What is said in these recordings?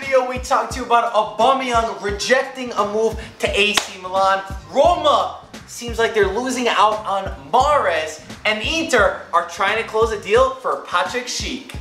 video, we talked to you about Aubameyang rejecting a move to AC Milan. Roma seems like they're losing out on Mahrez, and Inter are trying to close a deal for PATRIK Schick.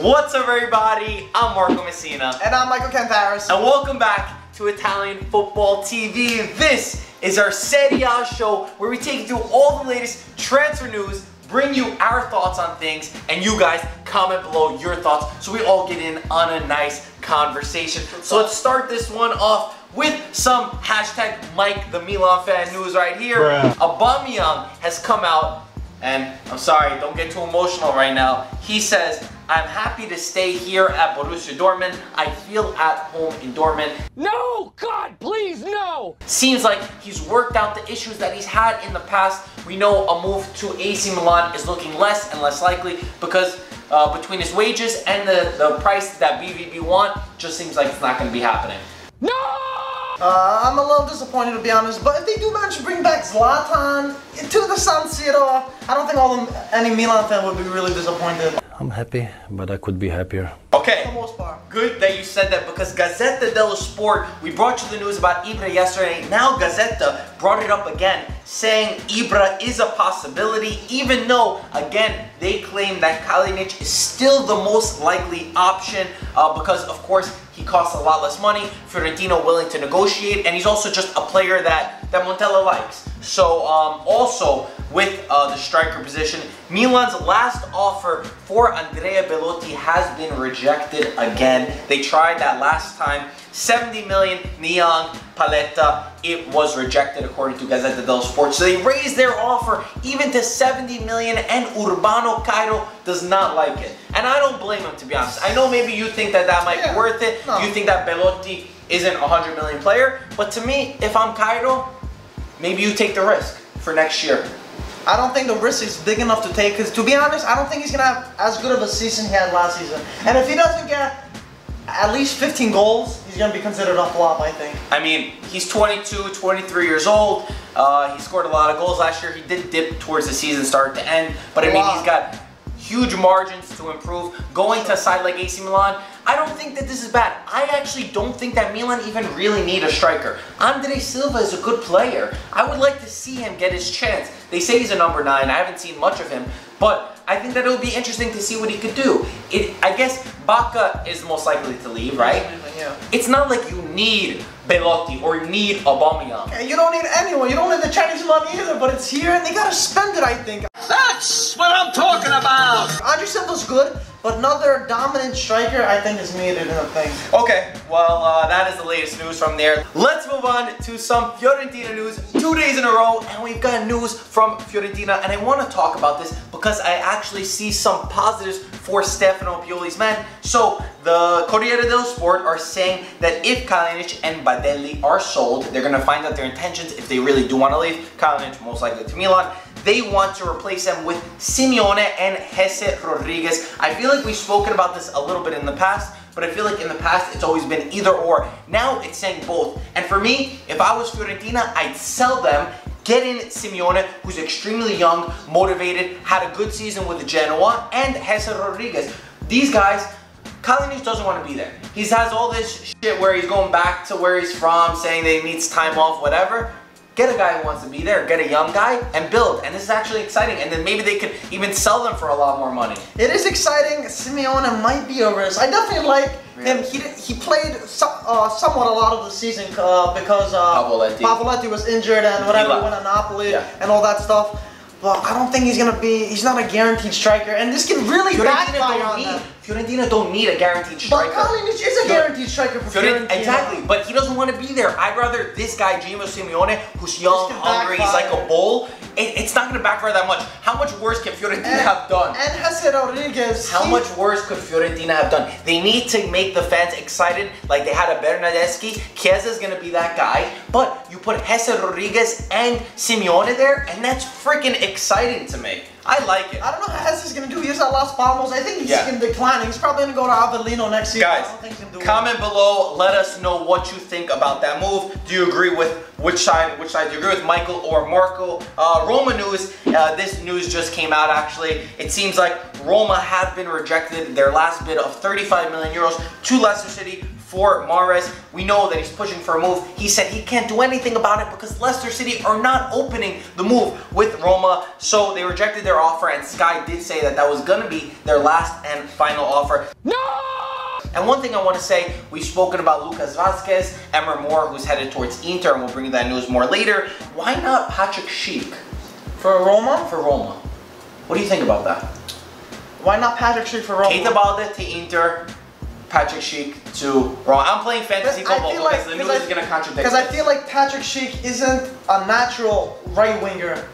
What's up, everybody? I'm Marco Messina. And I'm Michael Cantaris. And welcome back to Italian Football TV. This is our Serie show where we take you through all the latest transfer news, bring you our thoughts on things, and you guys comment below your thoughts so we all get in on a nice conversation. So let's start this one off with some hashtag Mike the Milan fan news right here. Aubameyang has come out, and I'm sorry, don't get too emotional right now. He says, I'm happy to stay here at Borussia Dortmund. I feel at home in Dortmund. No! God, please, no! Seems like he's worked out the issues that he's had in the past. We know a move to AC Milan is looking less and less likely because between his wages and the price that BVB want, just seems like it's not going to be happening. No! I'm a little disappointed, to be honest, but if they do manage to bring back Zlatan to the San Siro, I don't think any Milan fan would be really disappointed. I'm happy, but I could be happier. Okay, For the most part. Good that you said that, because Gazzetta dello Sport, we brought you the news about Ibra yesterday. Now Gazzetta brought it up again, saying Ibra is a possibility, even though, again, they claim that Kalinic is still the most likely option because, of course, he costs a lot less money. Fiorentina willing to negotiate, and he's also just a player that Montella likes. So also with the striker position, Milan's last offer for Andrea Belotti has been rejected again. They tried that last time. 70 million, Niang, Paletta, it was rejected according to Gazzetta dello Sport. So they raised their offer even to 70 million, and Urbano Cairo does not like it. And I don't blame him, to be honest. I know maybe you think that might be worth it. No. You think that Belotti isn't a 100 million player. But to me, if I'm Cairo, maybe you take the risk for next year. I don't think the risk is big enough to take, because to be honest, I don't think he's going to have as good of a season he had last season. And if he doesn't get at least 15 goals, he's going to be considered a flop, I think. I mean, he's 22, 23 years old. He scored a lot of goals last year. He did dip towards the season start to end. But I mean, he's got huge margins to improve. Going to a side like AC Milan, I don't think that this is bad. I actually don't think that Milan even really need a striker. Andre Silva is a good player. I would like to see him get his chance. They say he's a number 9. I haven't seen much of him, but I think that it would be interesting to see what he could do. I guess Bacca is most likely to leave, right? Yeah. It's not like you need Belotti or need Aubameyang. Yeah, you don't need anyone. You don't need the Chinese money either, but it's here and they gotta spend it, I think. That's what I'm talking about! Andre Silva's good, but another dominant striker I think is needed in the thing. Okay, well, that is the latest news from there. Let's move on to some Fiorentina news. 2 days in a row, and we've got news from Fiorentina, and I want to talk about this because I actually see some positives for Stefano Pioli's men. So, the Corriere dello Sport are saying that if Kalinic and Badelli are sold, they're going to find out their intentions if they really do want to leave. Kalinic most likely to Milan. They want to replace them with Simeone and Jesse Rodriguez. I feel like we've spoken about this a little bit in the past, but I feel like in the past it's always been either or. Now it's saying both. And for me, if I was Fiorentina, I'd sell them, get in Simeone, who's extremely young, motivated, had a good season with Genoa, and Jesse Rodriguez. These guys, Kalinic doesn't want to be there. He has all this shit where he's going back to where he's from, saying that he needs time off, whatever. Get a guy who wants to be there, get a young guy, and build. And this is actually exciting. And then maybe they could even sell them for a lot more money. It is exciting. Simeone might be a risk. I definitely like him. He played somewhat a lot of the season because Pavoletti was injured and whatever, he went to Napoli and all that stuff. But I don't think he's not a guaranteed striker. And this can really backfire on them. Fiorentina don't need a guaranteed striker. But Kalinic is a guaranteed striker for Fiorentina. Exactly, but he doesn't want to be there. I'd rather this guy, Gino Simeone, who's young, hungry, he's like a bull. It's not going to backfire that much. How much worse can Fiorentina have done? And Jesse Rodriguez. How much worse could Fiorentina have done? They need to make the fans excited like they had a Bernardeschi. Chiesa is going to be that guy. But you put Jesse Rodriguez and Simeone there, and that's freaking exciting to me. I like it. I don't know how he's going to do. He's at Las Palmas. I think he's going to decline. He's probably going to go to Avellino next season. Guys, comment below. Let us know what you think about that move. Do you agree with which side? Do you agree with Michael or Marco? Roma news. This news just came out actually. It seems like Roma have been rejected their last bid of 35 million euros to Leicester City for Mahrez. We know that he's pushing for a move. He said he can't do anything about it because Leicester City are not opening the move with Roma. So they rejected their offer, and Sky did say that that was going to be their last and final offer. No! And one thing I want to say, we've spoken about Lucas Vazquez, Emre Moore, who's headed towards Inter, and we'll bring you that news more later. Why not PATRIK Schick? For Roma? For Roma. What do you think about that? Why not PATRIK Schick for Roma? Keita Balde to Inter, PATRIK Schick to Roma. I'm playing fantasy football because the news is going to contradict. Because I feel like PATRIK Schick isn't a natural right winger,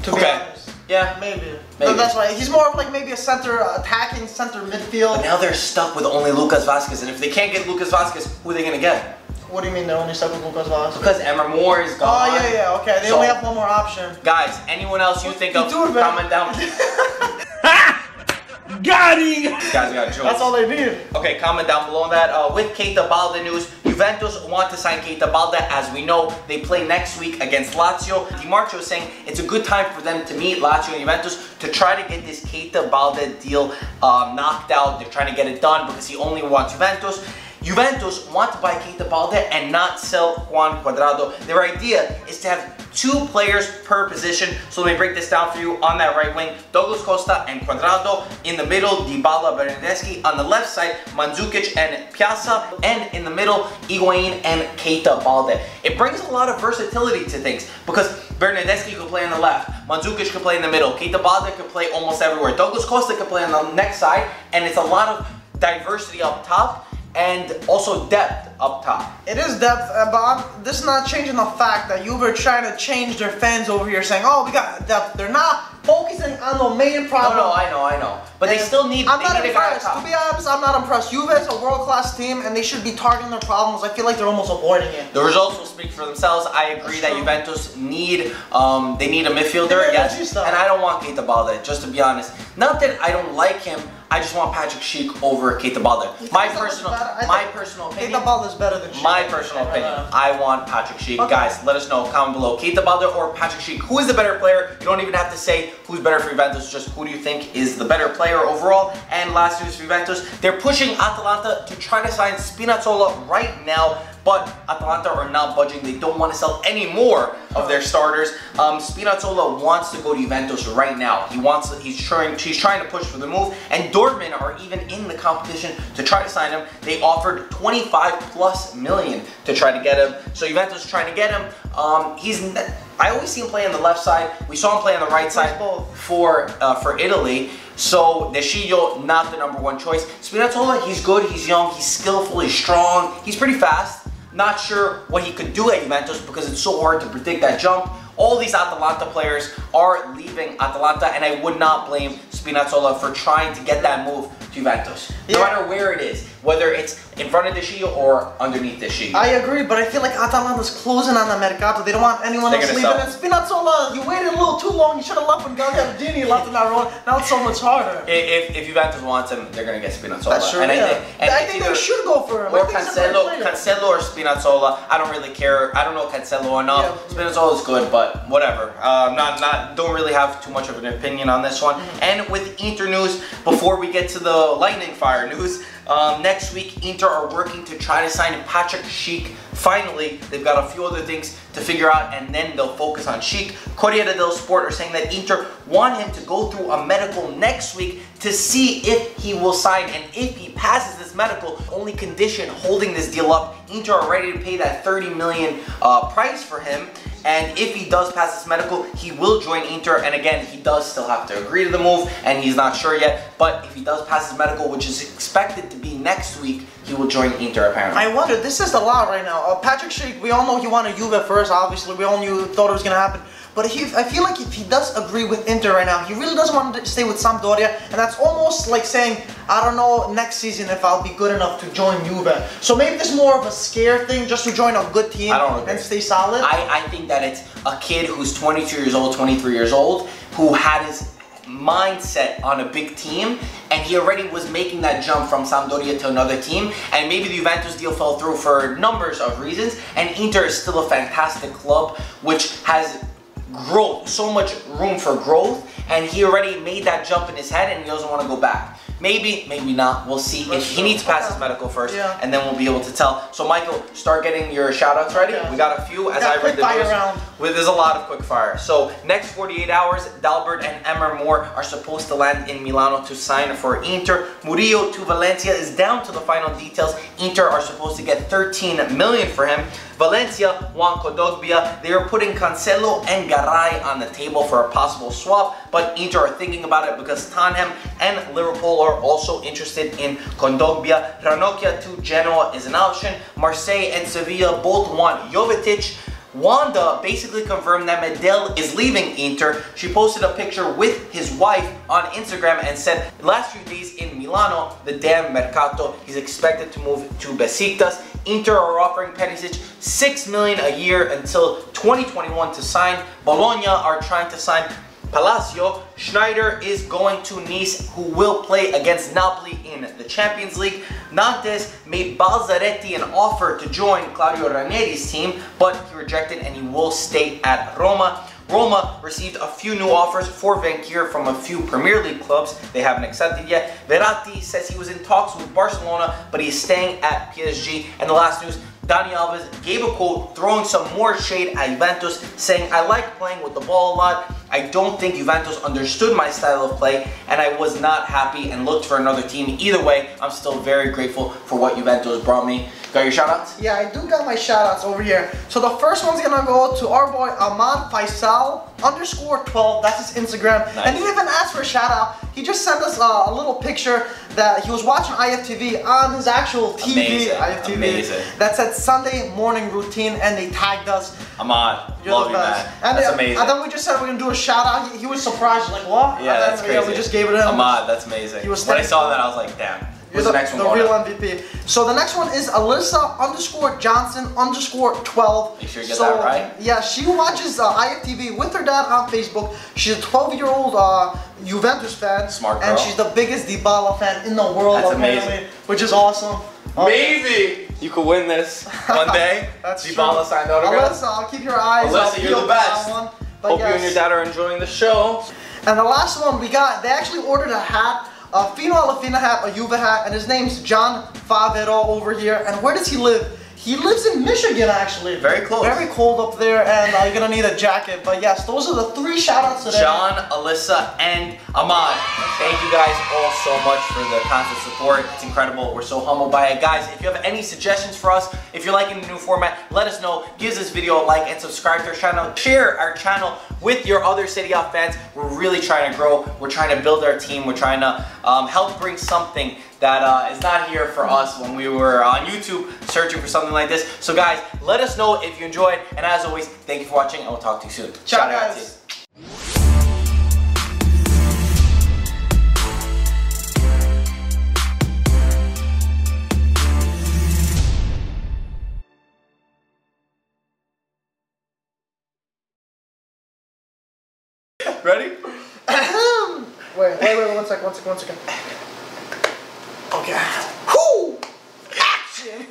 to be honest. Yeah, maybe. That's why he's more of like maybe a attacking center midfield. But now they're stuck with only Lucas Vazquez, and if they can't get Lucas Vazquez, who are they going to get? What do you mean they're only stuck with Lucas Vazquez? Because Emre Moore is gone. Oh yeah, okay. They only have one more option. Guys, anyone else you think of, comment down. Got him! These guys got jokes. That's all they need. Okay, comment down below on that. With Keita Balde news, Juventus want to sign Keita Balde. As we know, they play next week against Lazio. Di Marcio is saying it's a good time for them to meet Lazio and Juventus to try to get this Keita Balde deal knocked out. They're trying to get it done because he only wants Juventus. Juventus want to buy Keita Balde and not sell Juan Cuadrado. Their idea is to have 2 players per position. So let me break this down for you. On that right wing, Douglas Costa and Cuadrado. In the middle, Dybala, Bernardeschi. On the left side, Mandzukic and Piazza. And in the middle, Higuain and Keita Balde. It brings a lot of versatility to things because Bernardeschi could play on the left, Mandzukic could play in the middle, Keita Balde could play almost everywhere, Douglas Costa could play on the next side, and it's a lot of diversity up top. And also depth up top. It is depth, but this is not changing the fact that Juve are trying to change their fans over here saying, oh, we got depth. They're not focusing on the main problem. No, I know. But they still need, I'm not impressed. To be honest, I'm not impressed. Juve is a world-class team, and they should be targeting their problems. I feel like they're almost avoiding it. The results will speak for themselves. I agree that Juventus need a midfielder, yes. And I don't want Keita Balde, just to be honest. Not that I don't like him. I just want PATRIK Schick over Keita Balde. My personal opinion. Keita Balde is better than Schick. My personal opinion. I want PATRIK Schick. Okay. Guys, let us know. Comment below. Keita Balde or PATRIK Schick. Who is the better player? You don't even have to say who's better for Juventus. Just who do you think is the better player overall? And last news for Juventus. They're pushing Atalanta to try to sign Spinazzola right now. But Atalanta are not budging. They don't want to sell any more of their starters. Spinazzola wants to go to Juventus right now. He's trying to push for the move. And Dortmund are even in the competition to try to sign him. They offered 25+ million to try to get him. So Juventus is trying to get him. I always see him play on the left side. We saw him play on the right side for Italy. So Deschillo, not the #1 choice. Spinazzola, he's good, he's young, he's skillful, he's strong, he's pretty fast. Not sure what he could do at Juventus because it's so hard to predict that jump. All these Atalanta players are leaving Atalanta, and I would not blame Spinazzola for trying to get that move to Juventus. No matter where it is, whether it's in front of Deschillo or underneath Deschillo. I agree, but I feel like Atalanta's closing on the Mercato. They don't want anyone else leaving. And Spinazzola, you waited a little too long. You should have left when Gagliardini left in that role. Now it's so much harder. If Juventus wants him, they're going to get Spinazzola. That's true, I think they should go for him. Or Cancelo or Spinazzola. I don't really care. I don't know Cancelo enough. Spinazzola is good, but whatever. Don't really have too much of an opinion on this one. And with Inter news, before we get to the lightning fire news, next week Inter are working to try to sign PATRIK Schick. Finally, they've got a few other things to figure out, and then they'll focus on Schick. Corriere dello Sport are saying that Inter want him to go through a medical next week to see if he will sign, and if he passes this medical, only condition holding this deal up, Inter are ready to pay that 30 million price for him. And if he does pass this medical, he will join Inter. And again, he does still have to agree to the move, and he's not sure yet. But if he does pass his medical, which is expected to be next week, he will join Inter apparently. I wonder, this is a lot right now. PATRIK Schick, we all know he wanted Juve first, obviously. We all thought it was going to happen. But I feel like if he does agree with Inter right now, he really doesn't want to stay with Sampdoria. And that's almost like saying, I don't know next season if I'll be good enough to join Juve. So maybe this is more of a scare thing just to join a good team and stay solid. I think that it's a kid who's 22 years old, 23 years old, who had his mindset on a big team, and he already was making that jump from Sampdoria to another team, and maybe the Juventus deal fell through for numbers of reasons, and Inter is still a fantastic club which has growth, so much room for growth, and he already made that jump in his head and he doesn't want to go back. Maybe, maybe not. We'll see. If he needs to pass his medical first, and then we'll be able to tell. So, Michael, start getting your shout-outs ready. We got a few as I read the news. There's a lot of quick fire. So, next 48 hours, Dalbert and Emmer Moore are supposed to land in Milano to sign for Inter. Murillo to Valencia is down to the final details. Inter are supposed to get 13 million for him. Valencia want Kondogbia. They are putting Cancelo and Garay on the table for a possible swap, but Inter are thinking about it because Tottenham and Liverpool are also interested in Kondogbia. Ranocchia to Genoa is an option. Marseille and Sevilla both want Jovetic. Wanda basically confirmed that Medel is leaving Inter. She posted a picture with his wife on Instagram and said, last few days in Milano, the damn Mercato, he's expected to move to Besiktas. Inter are offering Perisic 6 million a year until 2021 to sign. Bologna are trying to sign Palacio. Schneider is going to Nice, who will play against Napoli in the Champions League. Nantes made Balzaretti an offer to join Claudio Ranieri's team, but he rejected and he will stay at Roma. Roma received a few new offers for Venkier from a few Premier League clubs. They haven't accepted yet. Verratti says he was in talks with Barcelona, but he's staying at PSG. And the last news, Dani Alves gave a quote throwing some more shade at Juventus, saying, I like playing with the ball a lot. I don't think Juventus understood my style of play, and I was not happy and looked for another team. Either way, I'm still very grateful for what Juventus brought me. Got your shoutouts? Yeah, I do got my shoutouts over here. So the first one's gonna go to our boy Ahmad Faisal _12. That's his Instagram. Nice. And he even asked for a shoutout. He just sent us a little picture that he was watching IFTV on his actual TV. Amazing. IFTV. Amazing. That said Sunday morning routine, and they tagged us. Ahmad, love you, man. And that's amazing. And then we just said we're gonna do a shout out. He was surprised, like what? Yeah, that's crazy. Yeah, we just gave it to him. Ahmad, that's amazing. He was when I saw that, I was like, damn. Who's the next one? The real MVP. So the next one is Alyssa _Johnson _12. Make sure you get that right. Yeah, she watches IFTV with her dad on Facebook. She's a 12-year-old Juventus fan. Smart girl. And she's the biggest Dybala fan in the world. That's amazing. Which is awesome. Maybe you could win this one day. That's Dybala signed autograph. Alyssa, I'll keep your eyes. Alyssa, you're the best. Hope you and your dad are enjoying the show. And the last one we got, they actually ordered a hat. A Fino alla Fine hat, a Juve hat, and his name's John Favero over here. And where does he live? He lives in Michigan, actually. Very close. Very cold up there, and you're gonna need a jacket. But yes, those are the 3 shoutouts today. John, Alyssa, and Ahmad. Thank you guys all so much for the constant support. It's incredible. We're so humbled by it. Guys, if you have any suggestions for us, if you're liking the new format, let us know. Give this video a like and subscribe to our channel. Share our channel with your other Serie A fans. We're really trying to grow. We're trying to build our team. We're trying to help bring something that is not here for us when we were on YouTube searching for something like this. So guys, let us know if you enjoyed, and as always, thank you for watching, and we'll talk to you soon. Ciao guys. Ready? wait, one second. Okay. Whoo! Action!